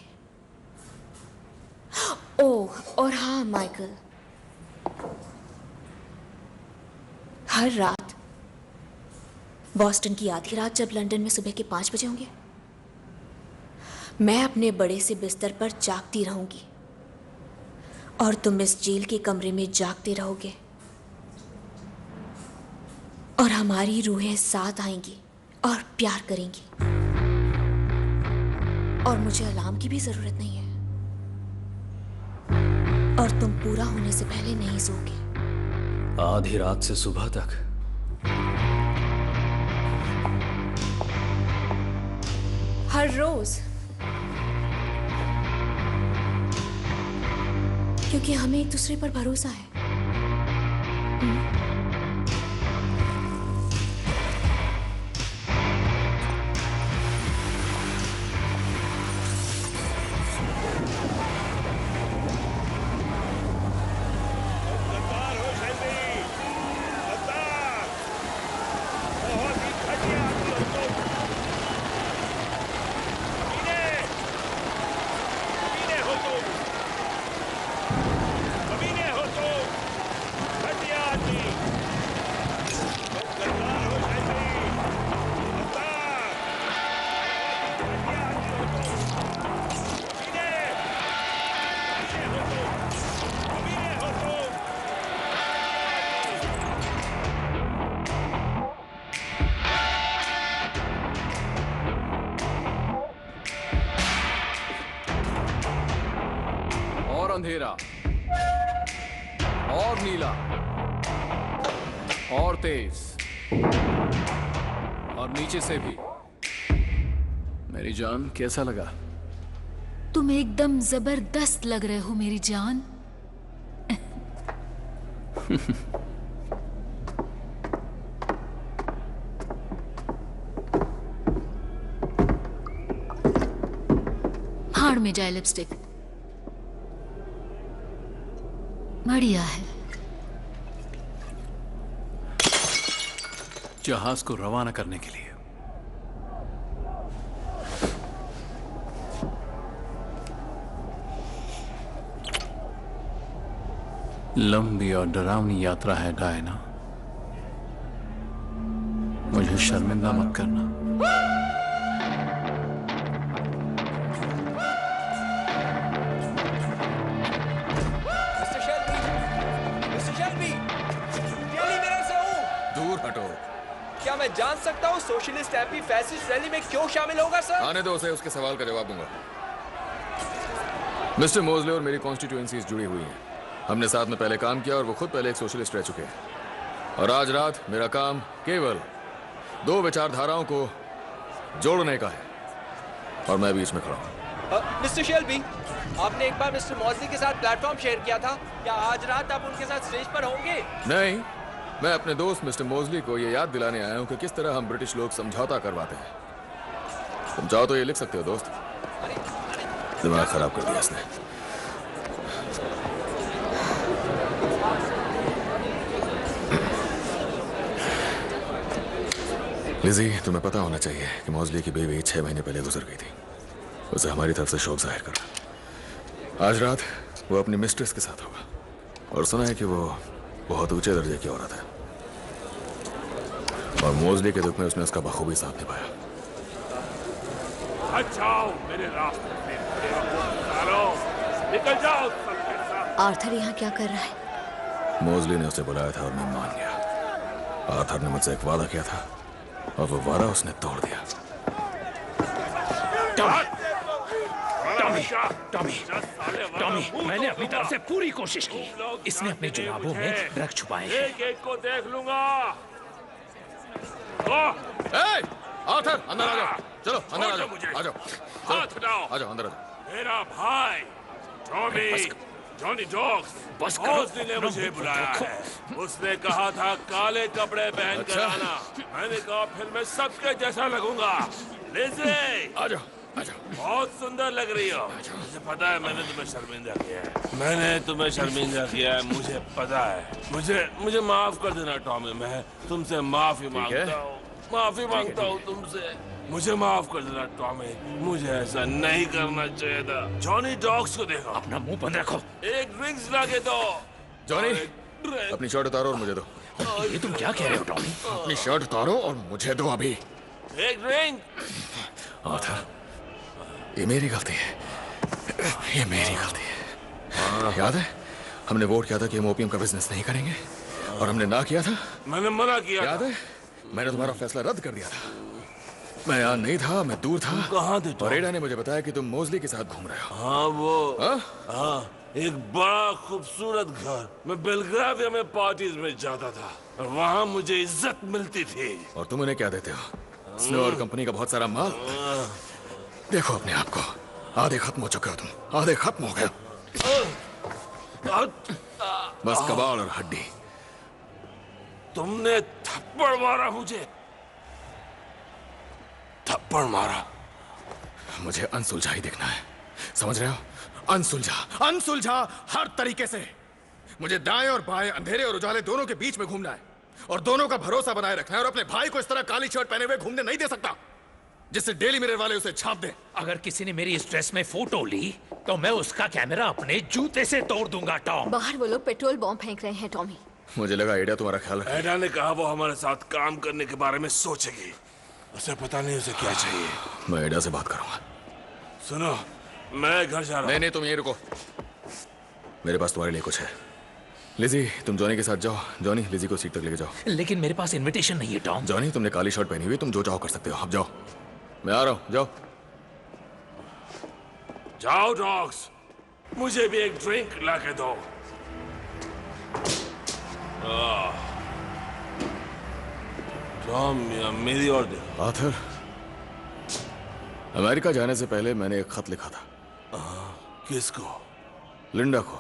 ओह, और हाँ माइकल, हर रात बॉस्टन की आधी रात जब लंदन में सुबह के 5 बजे होंगे, मैं अपने बड़े से बिस्तर पर जागती रहूंगी और तुम इस जेल के कमरे में जागते रहोगे और हमारी रूहें साथ आएंगी और प्यार करेंगी। और मुझे अलार्म की भी जरूरत नहीं है। और तुम पूरा होने से पहले नहीं सोओगे। आधी रात से सुबह तक। हर रोज, क्योंकि हमें एक दूसरे पर भरोसा है। अंधेरा और नीला और तेज और नीचे से भी। मेरी जान, कैसा लगा? तुम एकदम जबरदस्त लग रहे हो मेरी जान। भाड़ में जाए लिपस्टिक। बढ़िया है। जहाज को रवाना करने के लिए लंबी और डरावनी यात्रा है डायना। मुझे शर्मिंदा मत करना। क्या मैं जान सकता हूँ सोशलिस्ट एंटी फैसिस्ट रैली में क्यों शामिल होगा सर? आने दो उसे, उसके सवाल का जवाब दूंगा। मिस्टर मोजले और मेरी कॉन्स्टिट्यूएंसीज जुड़ी हुई हैं। हमने साथ में पहले काम किया और वो खुद पहले एक सोशलिस्ट रह चुके हैं। और आज रात मेरा काम केवल 2 विचारधाराओं को जोड़ने का है और मैं बीच में खड़ा हूँ। मिस्टर शेल्बी, आपने एक बार मिस्टर मॉजली के साथ प्लेटफॉर्म शेयर किया था। क्या आज रात आप उनके साथ स्टेज पर होंगे? नहीं, मैं अपने दोस्त मिस्टर मोजली को ये याद दिलाने आया हूँ कि किस तरह हम ब्रिटिश लोग समझौता करवाते हैं। तुम चाहो तो ये लिख सकते हो दोस्त। दिमाग खराब कर दिया इसने। लिजी, तुम्हें पता होना चाहिए कि मोजली की बेबी 6 महीने पहले गुजर गई थी। उसे हमारी तरफ से शोक जाहिर करना। आज रात वो अपनी मिस्ट्रेस के साथ होगा और सुना है कि वो बहुत ऊंचे दर्जे की औरत है और मोजली के दुख में उसने उसका बखूबी साथ निभाया। जाओ मेरे रास्ते से, निकल जाओ। आर्थर यहाँ क्या कर रहा है? मोजली ने उसे बुलाया था और मैं मान गया। आर्थर ने मुझसे एक वादा किया था और वो वादा उसने तोड़ दिया। टॉमी, टॉमी, टॉमी, मैंने अपनी तरफ से पूरी कोशिश की। इसने अपने जुराबों में ड्रग छुपाए हैं। एक को देख लूंगा। आर्थर, अंदर आ जाओ। चलो अंदर आ जाओ। आ जाओ। हाथ हटाओ। आ जाओ अंदर आ जाओ। मेरा भाई टॉमी, जॉनी डॉग्स, बस उसने ने मुझे बुलाया है। उसने कहा था काले कपड़े पहन कर आना। मैंने कहा फिर मैं सबके जैसा लगूंगा। लिज़ी, आ जाओ। बहुत सुंदर लग रही हो। मुझे पता है मैंने तुम्हें शर्मिंदा किया है। मैंने तुम्हें शर्मिंदा किया है, मुझे पता है। मुझे माफ कर देना टॉमी। मैं तुमसे माफी मांगता हूँ। माफी मांगता हूँ तुमसे। मुझे माफ कर देना टॉमी। मुझे ऐसा नहीं करना चाहिए था। जॉनी डॉग्स को देखो। अपना मुंह बंद रखो। एक ड्रिंक्स ला के दो। जॉनी, अपनी शर्ट उतारो और मुझे दो। ये तुम क्या कह रहे हो टॉमी? अपनी शर्ट उतारो और मुझे दो अभी। एक ड्रिंक। आर्थर, ये मेरी गलती है। ये मेरी गलती है। याद है हमने वोट किया था कि हम ओपियम का बिजनेस नहीं करेंगे और हमने ना किया था। मैंने मना किया। याद है मैंने तुम्हारा फैसला रद्द कर दिया था। मैं यहाँ नहीं था, मैं दूर था। कहाँ थे? और एडा ने मुझे बताया कि तुम मोजली के साथ घूम रहे हो। हाँ वो हाँ एक बड़ा खूबसूरत घर। मैं बेलग्राविया में पार्टीज में जाता था और वहाँ मुझे इज्जत मिलती थी। और तुम उन्हें क्या देते हो? स्नो और कंपनी का बहुत सारा माल। देखो अपने आप को, आधे खत्म हो चुके हो तुम। आधे खत्म हो गए। बस कबाड़ और हड्डी। तुमने थप्पड़ मारा मुझे। थप्पड़ मारा। मुझे अनसुलझा ही दिखना है, समझ रहे हो? अनसुलझा हर तरीके से। मुझे दाएं और बाएं, अंधेरे और उजाले दोनों के बीच में घूमना है और दोनों का भरोसा बनाए रखना है। और अपने भाई को इस तरह काली शर्ट पहने हुए घूमने नहीं दे सकता जिससे डेली मिरर वाले उसे छाप दें। अगर किसी ने मेरी इस ड्रेस में फोटो ली तो मैं उसका कैमरा अपने जूते से तोड़ दूंगा टॉम। बाहर वो लोग पेट्रोल बॉम्ब फेंक रहे हैं टॉमी। मुझे लगा एडा तुम्हारा ख्याल रखेगी। एडा ने कहा वो हमारे साथ काम करने के बारे में सोचेगी। उसे पता नहीं उसे क्या चाहिए। मैं एडा से बात करूंगा। सुनो, मैं घर जा रहा हूं। नहीं तुम यहीं रुको, मेरे पास तुम्हारे लिए कुछ है। लिज़ी, तुम जॉनी के साथ जाओ। जॉनी, लिज़ी को सीट तक लेके जाओ। लेकिन मेरे पास इनविटेशन नहीं है टॉम। जॉनी, तुमने काली शर्ट पहनी हुई, तुम जो चाहो कर सकते हो। अब जाओ, मैं आ रहा हूं। जाओ जाओ डॉग्स, मुझे भी एक ड्रिंक ला के दो। टॉम, मेरी और दे। आर्थर, अमेरिका जाने से पहले मैंने एक खत लिखा था। किसको? लिंडा को।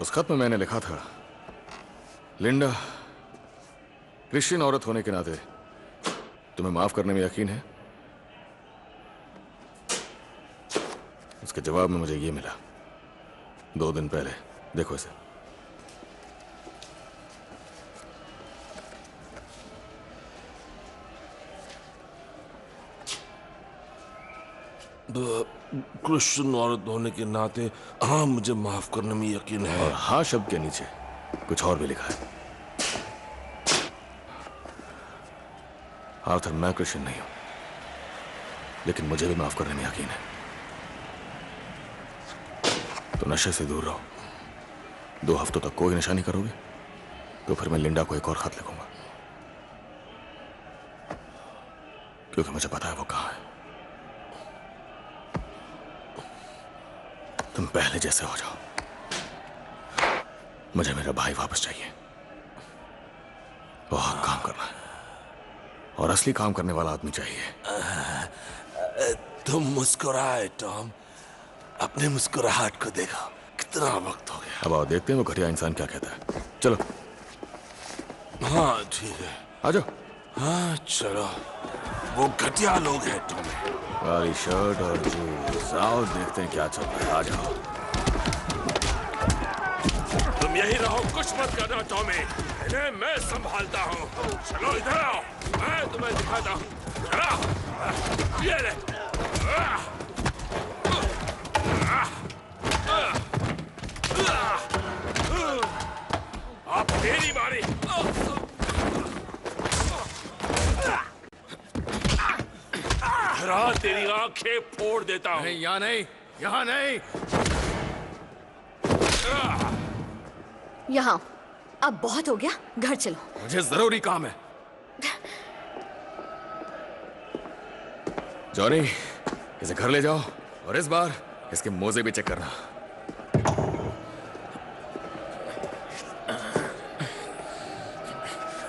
उस खत में मैंने लिखा था, लिंडा, क्रिश्चियन औरत होने के नाते तुम्हें माफ करने में यकीन है? उसके जवाब में मुझे ये मिला 2 दिन पहले। देखो इसे। क्रिश्चियन औरत होने के नाते हाँ, मुझे माफ करने में यकीन है। और हाँ शब्द के नीचे कुछ और भी लिखा है। आर्थर, मैं क्रिश्चियन नहीं हूं, लेकिन मुझे भी माफ करने में यकीन है। तो नशे से दूर रहो। 2 हफ्तों तक कोई नशा नहीं करोगे तो फिर मैं लिंडा को एक और खत लिखूंगा, क्योंकि मुझे पता है वो कहां है। तुम पहले जैसे हो जाओ। मुझे मेरा भाई वापस चाहिए। बहुत काम करना है और असली काम करने वाला आदमी चाहिए। तुम मुस्कुराए टॉम, अपने मुस्कुराहट को देखो। कितना वक्त हो गया। अब आओ देखते हैं वो घटिया इंसान क्या कहता है। चलो। हाँ ठीक है, आ जाओ। हाँ चलो। वो घटिया लोग हैं टॉमी। काली शर्ट और जूस। आओ देखते हैं क्या चल रहा है। आ जाओ। तुम यही रहो, कुछ मत करना टॉमी। इन्हें मैं संभालता हूँ। चलो इधर आओ, मैं तुम्हें दिखाता हूँ। चलो, ये ले। तेरी आंखें फोड़ देता हूँ। नहीं, यहाँ नहीं, यहाँ नहीं। यहाँ अब बहुत हो गया, घर चलो। मुझे जरूरी काम है। जॉनी, इसे घर ले जाओ और इस बार इसके मोजे भी चेक करना।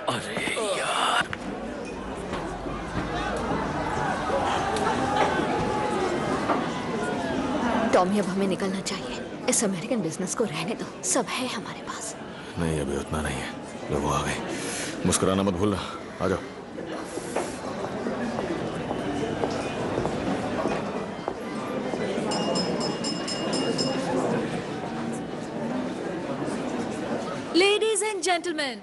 अरे यार, टॉमी, अब हमें निकलना चाहिए। इस अमेरिकन बिजनेस को रहने दो, सब है हमारे पास। नहीं, अभी उतना नहीं है। लो वो आ गए। मुस्कुराना मत भूलना। आ जाओ। लेडीज एंड जेंटलमैन,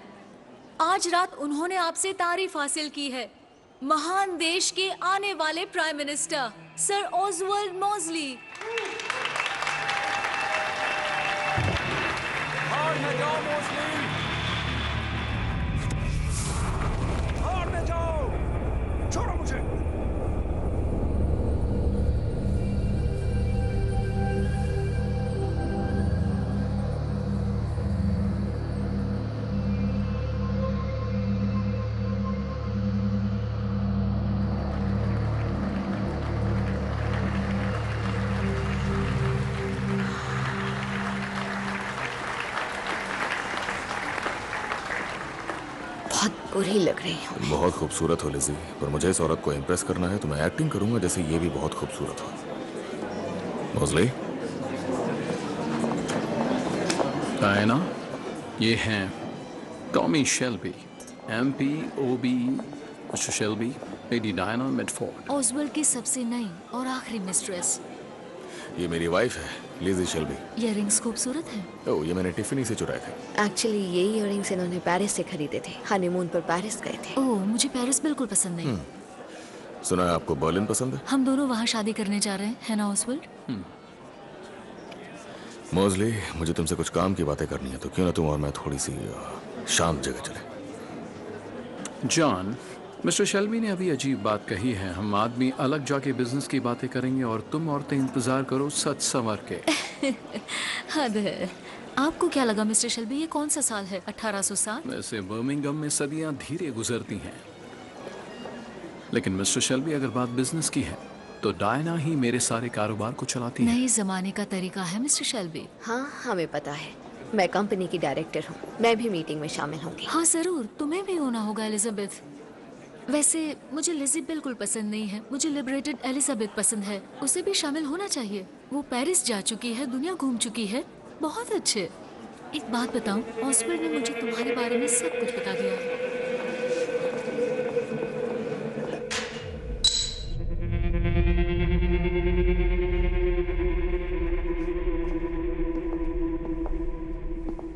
आज रात उन्होंने आपसे तारीफ हासिल की है। महान देश के आने वाले प्राइम मिनिस्टर सर ऑसवर्ल्ड मॉज़ली। बाहर में जाओ मोस्टली, बाहर में जाओ, छोड़ो मुझे। बहुत बुरी लग रही हूँ। तुम बहुत खूबसूरत हो लिज़ी, पर मुझे इस औरत को इम्प्रेस करना है तो मैं एक्टिंग करूंगा जैसे ये भी बहुत खूबसूरत हो। मॉज़ली, डायना, ये हैं Tommy Shelby, MP OB mister Shelby, lady Diana Mitford. Oswald की सबसे नई और आखिरी मिस्ट्रेस। ये मेरी वाइफ है, लिज़ी शेल्बी। इयररिंग्स खूबसूरत हैं। ओह, ये मैंने टिफिनी से चुराए थे। एक्चुअली ये इयररिंग्स इन्होंने पेरिस से खरीदे थे। हनीमून पर पेरिस गए थे। ओह, मुझे पेरिस बिल्कुल पसंद नहीं। सुना है आपको बर्लिन पसंद है? हम दोनों वहाँ शादी करने जा रहे हैं, है ना ऑसवर्ल्ड? मॉज़ली, मुझे तुमसे कुछ काम की बातें करनी है, तो क्यों ना तुम और मैं थोड़ी सी शांत जगह चले। जॉन, मिस्टर शेल्बी ने अभी अजीब बात कही है। हम आदमी अलग जाके बिजनेस की बातें करेंगे और तुम औरतें इंतजार करो सच संवर के। हद है। आपको क्या लगा मिस्टर शेल्बी, ये कौन सा साल है? 1807? वैसे बर्मिंघम में सदियां धीरे गुजरती हैं, लेकिन मिस्टर शेल्बी अगर बात बिजनेस की है तो डायना ही मेरे सारे कारोबार को चलाती है। नए जमाने का तरीका है मिस्टर शेल्बी। हाँ, हमें पता है। मैं कंपनी की डायरेक्टर हूँ। मैं भी मीटिंग में शामिल होंगी। हाँ जरूर, तुम्हें भी होना होगा एलिजाबेथ। वैसे मुझे लिज़ी बिल्कुल पसंद नहीं है। मुझे लिबरेटेड एलिजाबेथ पसंद है। उसे भी शामिल होना चाहिए। वो पेरिस जा चुकी है, दुनिया घूम चुकी है। बहुत अच्छे। एक बात बताऊं, ऑसवर्ल्ड ने मुझे तुम्हारे बारे में सब कुछ बता दिया है।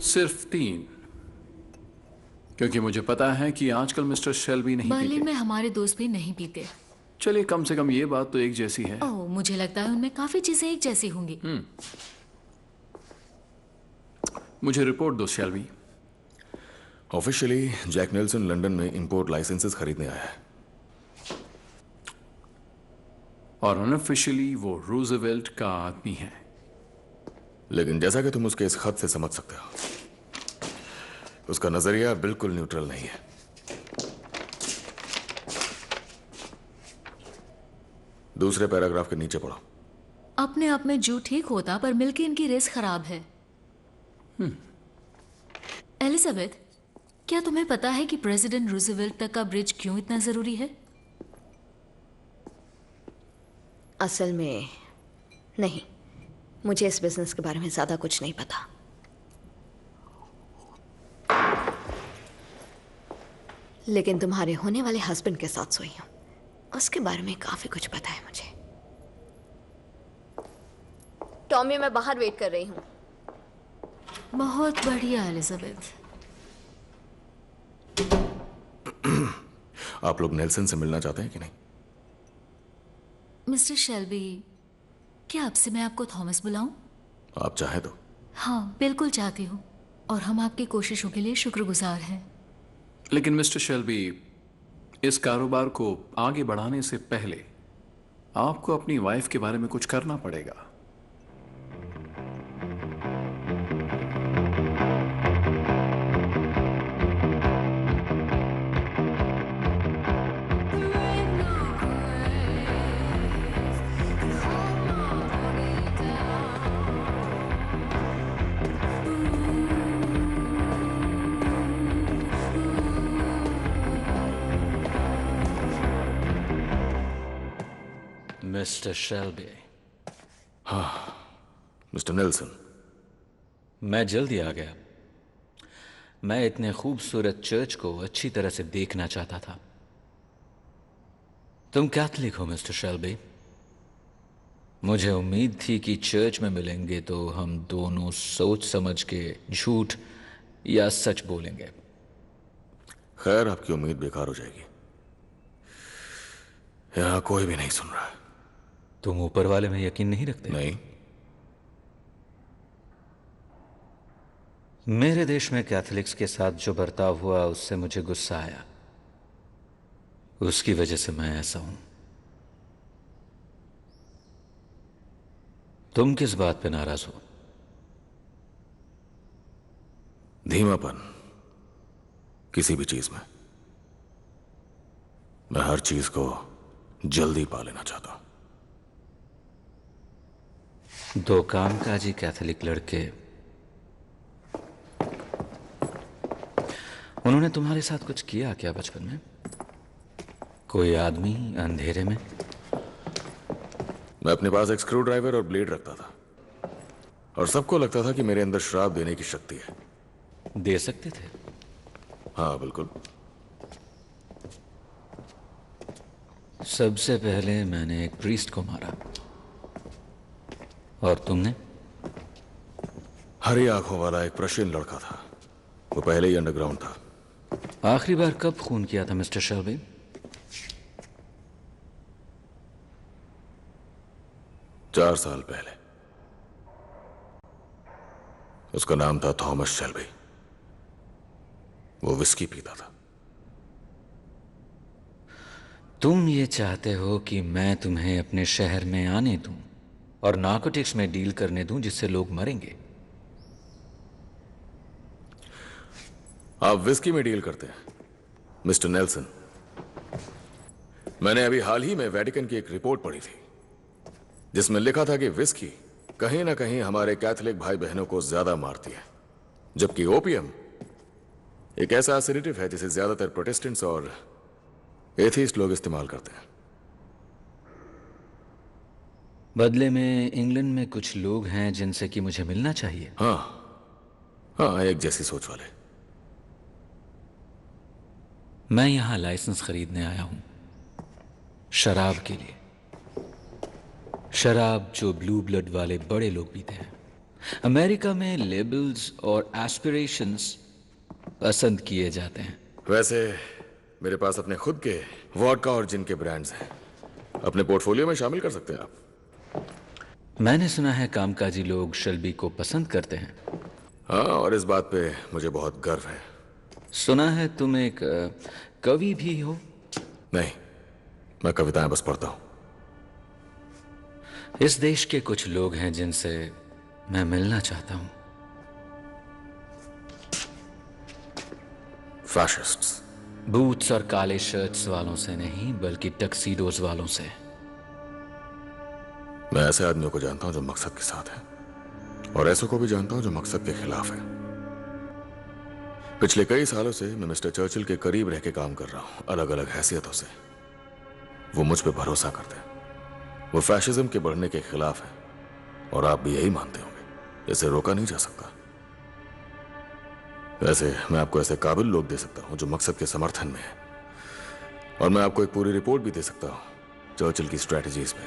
सिर्फ 3, क्योंकि मुझे पता है कि आजकल मिस्टर शेल्बी नहीं बर्लिन पीते। में हमारे दोस्त भी नहीं पीते। चलिए, कम से कम ये बात तो एक जैसी है। ओह, मुझे लगता है उनमें काफी चीजें एक जैसी होंगी। मुझे रिपोर्ट दो Shelby. Officially Jack Nelson London में इंपोर्ट लाइसेंसेस खरीदने आया है, और अनऑफिशियली वो रूजवेल्ट का आदमी है। लेकिन जैसा कि तुम उसके इस खत से समझ सकते हो, उसका नजरिया बिल्कुल न्यूट्रल नहीं है। दूसरे पैराग्राफ के नीचे पढ़ो। अपने आप में जो ठीक होता, पर मिलके इनकी रेस खराब है। एलिजाबेथ, क्या तुम्हें पता है कि प्रेसिडेंट रूजवेल्ट तक का ब्रिज क्यों इतना जरूरी है? असल में नहीं, मुझे इस बिजनेस के बारे में ज्यादा कुछ नहीं पता। लेकिन तुम्हारे होने वाले हस्बैंड के साथ सोई हूं, उसके बारे में काफी कुछ पता है मुझे। टॉमी, मैं बाहर वेट कर रही हूं। बहुत बढ़िया एलिजाबेथ। आप लोग नेल्सन से मिलना चाहते हैं कि नहीं? मिस्टर शेल्बी, क्या अब से मैं आपको थॉमस बुलाऊं? आप चाहें तो। हाँ, बिल्कुल चाहती हूँ, और हम आपकी कोशिशों के लिए शुक्रगुजार हैं। लेकिन मिस्टर शेल्बी, इस कारोबार को आगे बढ़ाने से पहले आपको अपनी वाइफ के बारे में कुछ करना पड़ेगा। Mister Shelby. हाँ मिस्टर नेल्सन। मैं जल्दी आ गया। मैं इतने खूबसूरत चर्च को अच्छी तरह से देखना चाहता था। तुम कैथलिक हो मिस्टर शेल्बी। मुझे उम्मीद थी कि चर्च में मिलेंगे तो हम दोनों सोच समझ के झूठ या सच बोलेंगे। खैर आपकी उम्मीद बेकार हो जाएगी। यहां कोई भी नहीं सुन रहा है। तुम ऊपर वाले में यकीन नहीं रखते? नहीं। मेरे देश में कैथलिक्स के साथ जो बर्ताव हुआ उससे मुझे गुस्सा आया। उसकी वजह से मैं ऐसा हूं। तुम किस बात पे नाराज हो? धीमापन किसी भी चीज में। मैं हर चीज को जल्दी पा लेना चाहता हूं। दो कामकाजी कैथोलिक लड़के, उन्होंने तुम्हारे साथ कुछ किया क्या बचपन में? कोई आदमी अंधेरे में? मैं अपने पास एक स्क्रू ड्राइवर और ब्लेड रखता था और सबको लगता था कि मेरे अंदर श्राप देने की शक्ति है। दे सकते थे? हाँ बिल्कुल। सबसे पहले मैंने एक प्रीस्ट को मारा। और तुमने? हरी आंखों वाला एक प्रशियन लड़का था। वो पहले ही अंडरग्राउंड था। आखिरी बार कब खून किया था मिस्टर शेल्बी? चार साल पहले। उसका नाम था थॉमस शेल्बी। वो विस्की पीता था। तुम ये चाहते हो कि मैं तुम्हें अपने शहर में आने दूं और नार्कोटिक्स में डील करने दूं जिससे लोग मरेंगे? आप विस्की में डील करते हैं मिस्टर नेल्सन। मैंने अभी हाल ही में वेटिकन की एक रिपोर्ट पढ़ी थी जिसमें लिखा था कि विस्की कहीं ना कहीं हमारे कैथोलिक भाई बहनों को ज्यादा मारती है, जबकि ओपियम एक ऐसा सेडेटिव है जिसे ज्यादातर प्रोटेस्टेंट्स और एथीस्ट लोग इस्तेमाल करते हैं। बदले में इंग्लैंड में कुछ लोग हैं जिनसे कि मुझे मिलना चाहिए। हाँ, एक जैसी सोच वाले। मैं यहां लाइसेंस खरीदने आया हूं, शराब के लिए। शराब जो ब्लू ब्लड वाले बड़े लोग पीते हैं। अमेरिका में लेबल्स और एस्पिरेशंस पसंद किए जाते हैं। वैसे मेरे पास अपने खुद के वोडका और जिन के ब्रांड्स हैं, अपने पोर्टफोलियो में शामिल कर सकते हैं आप। मैंने सुना है कामकाजी लोग शेल्बी को पसंद करते हैं। हाँ, और इस बात पे मुझे बहुत गर्व है। सुना है तुम एक कवि भी हो? नहीं, मैं कविताएं बस पढ़ता हूं। इस देश के कुछ लोग हैं जिनसे मैं मिलना चाहता हूं। फैशिस्ट्स। बूट्स और काले शर्ट्स वालों से नहीं, बल्कि टक्सीडोज वालों से। मैं ऐसे आदमियों को जानता हूं जो मकसद के साथ हैं, और ऐसों को भी जानता हूं जो मकसद के खिलाफ हैं। पिछले कई सालों से मैं मिस्टर चर्चिल के करीब रह के काम कर रहा हूं, अलग अलग हैसियतों से। वो मुझ पे भरोसा करते हैं। वो फैशिज्म के बढ़ने के खिलाफ है, और आप भी यही मानते होंगे। इसे रोका नहीं जा सकता। वैसे मैं आपको ऐसे काबिल लोग दे सकता हूं जो मकसद के समर्थन में है, और मैं आपको एक पूरी रिपोर्ट भी दे सकता हूं चर्चिल की स्ट्रैटेजीज पे।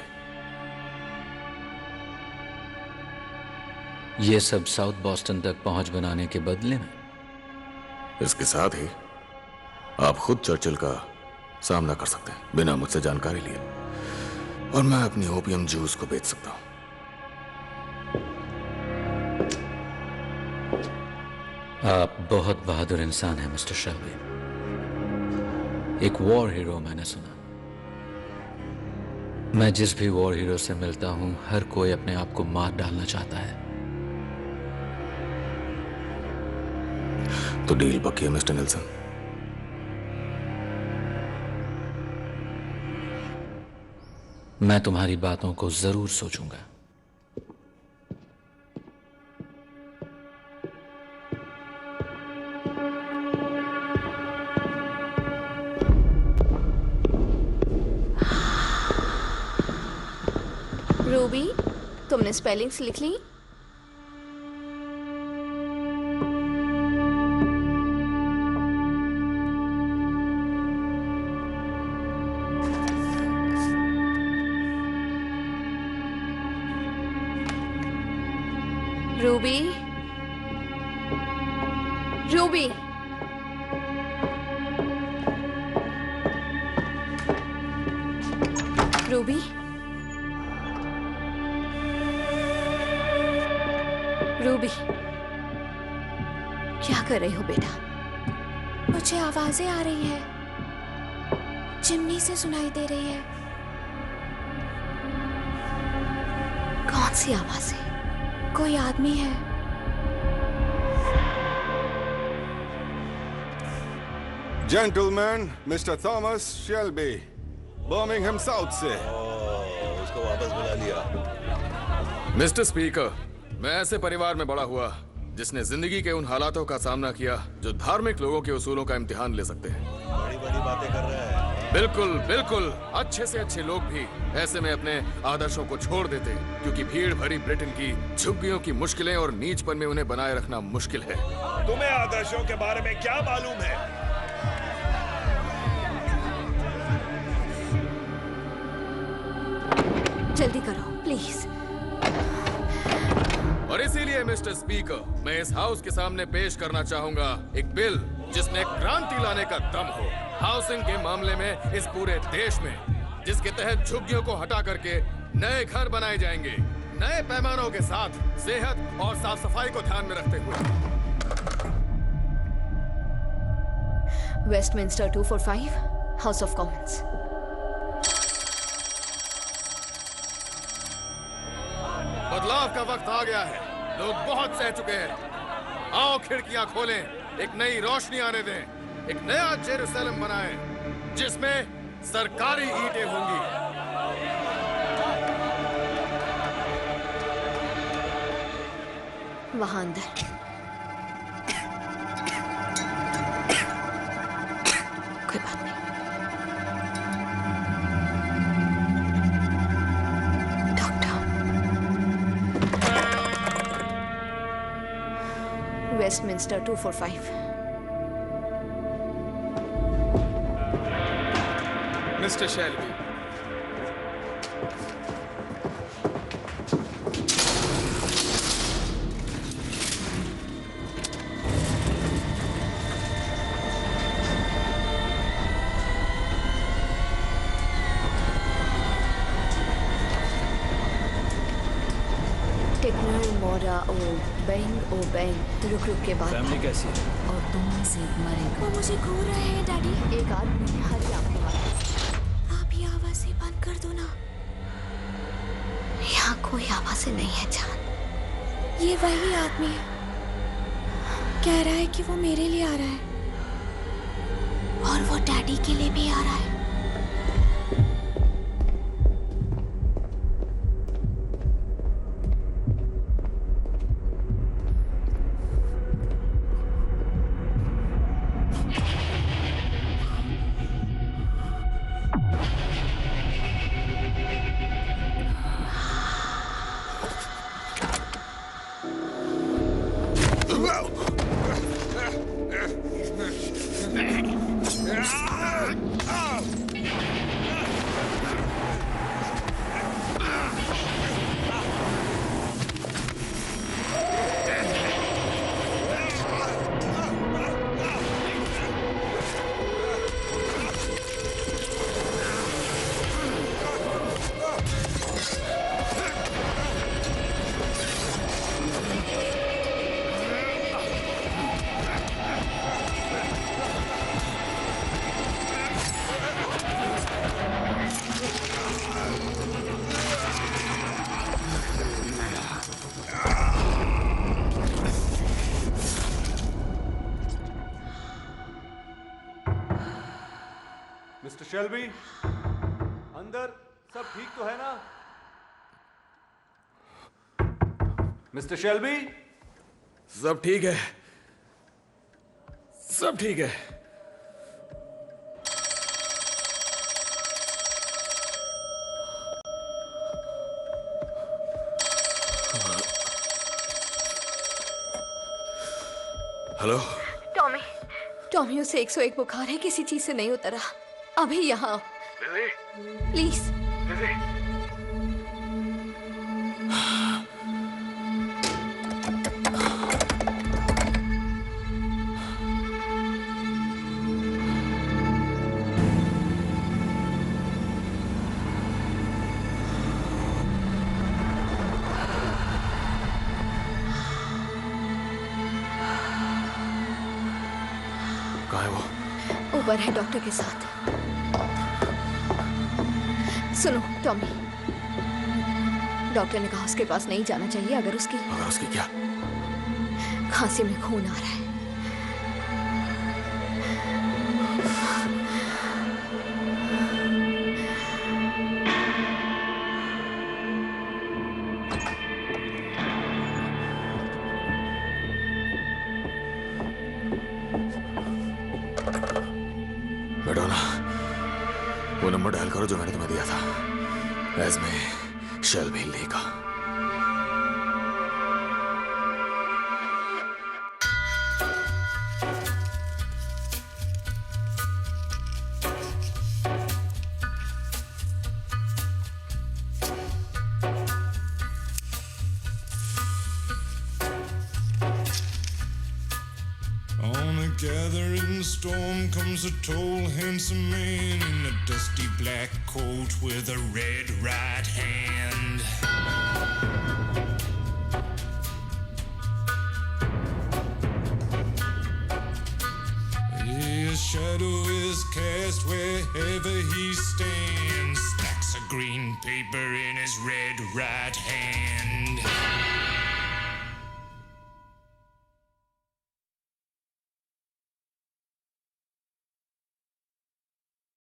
ये सब साउथ बॉस्टन तक पहुंच बनाने के बदले में? इसके साथ ही आप खुद चर्चिल का सामना कर सकते हैं बिना मुझसे जानकारी लिए, और मैं अपनी ओपियम जूस को बेच सकता हूं। आप बहुत बहादुर इंसान हैं मिस्टर शेल्बी। एक वॉर हीरो मैंने सुना। मैं जिस भी वॉर हीरो से मिलता हूं, हर कोई अपने आप को मार डालना चाहता है। तो डील पक्की है मिस्टर नेल्सन? मैं तुम्हारी बातों को जरूर सोचूंगा। रूबी, तुमने स्पेलिंग्स लिख ली? रूबी, रूबी, रूबी, रूबी, क्या कर रही हो बेटा? मुझे आवाजें आ रही है, चिमनी से सुनाई दे रही है। कौन सी आवाजें? कोई आदमी है। Gentleman, mister Thomas Shelby, Birmingham south से। उसको वापस बुला लिया। मिस्टर स्पीकर, मैं ऐसे परिवार में बड़ा हुआ जिसने जिंदगी के उन हालातों का सामना किया जो धार्मिक लोगों के उसूलों का इम्तिहान ले सकते हैं। बड़ी बड़ी बातें कर रहे हैं। बिल्कुल बिल्कुल, अच्छे से अच्छे लोग भी ऐसे में अपने आदर्शों को छोड़ देते, क्योंकि भीड़ भरी ब्रिटेन की झुग्गियों की मुश्किलें और नीचपन में उन्हें बनाए रखना मुश्किल है। तुम्हें आदर्शों के बारे में क्या मालूम है? जल्दी करो प्लीज। और इसीलिए मिस्टर स्पीकर, मैं इस हाउस के सामने पेश करना चाहूंगा एक बिल जिसमें क्रांति लाने का दम हो हाउसिंग के मामले में इस पूरे देश में, जिसके तहत झुग्गियों को हटा करके नए घर बनाए जाएंगे, नए पैमानों के साथ, सेहत और साफ सफाई को ध्यान में रखते हुए। Westminster 245, house of Commons. बदलाव का वक्त आ गया है, लोग बहुत सह चुके हैं। आओ खिड़कियां खोलें, एक नई रोशनी आने दें, एक नया जेरूसलम बनाएं, जिसमें सरकारी ईंटें होंगी। वहां अंदर कोई बात नहीं। वेस्टमिंस्टर 245। मिस्टर शेल्बी, टेक्नर मोरा ओ बेंग रुक के बाद। फैमिली कैसी है? और तुम में से एक मरेगा। वो मुझे घूर रहे हैं डैडी। एक आदमी हरी आपके पास। आप ये आवाजें बंद कर दो ना। यहाँ कोई आवाजें नहीं है जान। ये वही आदमी है, कह रहा है कि वो मेरे लिए आ रहा है और वो डैडी के लिए भी आ रहा है। शेल्बी, अंदर सब ठीक तो है ना? Mister Shelby? सब ठीक है, सब ठीक है। हेलो टॉमी, टॉमी उसे 101 बुखार है, किसी चीज से नहीं उतरा। अभी यहाँ आओ प्लीज। कहाँ है वो? ऊपर है डॉक्टर के साथ। सुनो टॉमी, डॉक्टर ने कहा उसके पास नहीं जाना चाहिए। अगर उसकी क्या? खांसी में खून आ रहा है। मैडोना, वो नंबर डायल करो जो मैंने तुम्हें दिया था। एस्मे शेल्बी ली का। On a gathering storm comes a tall, handsome man in a dusty black coat with a red right hand. His shadow is cast wherever he stands. Stacks of green paper in his red right hand.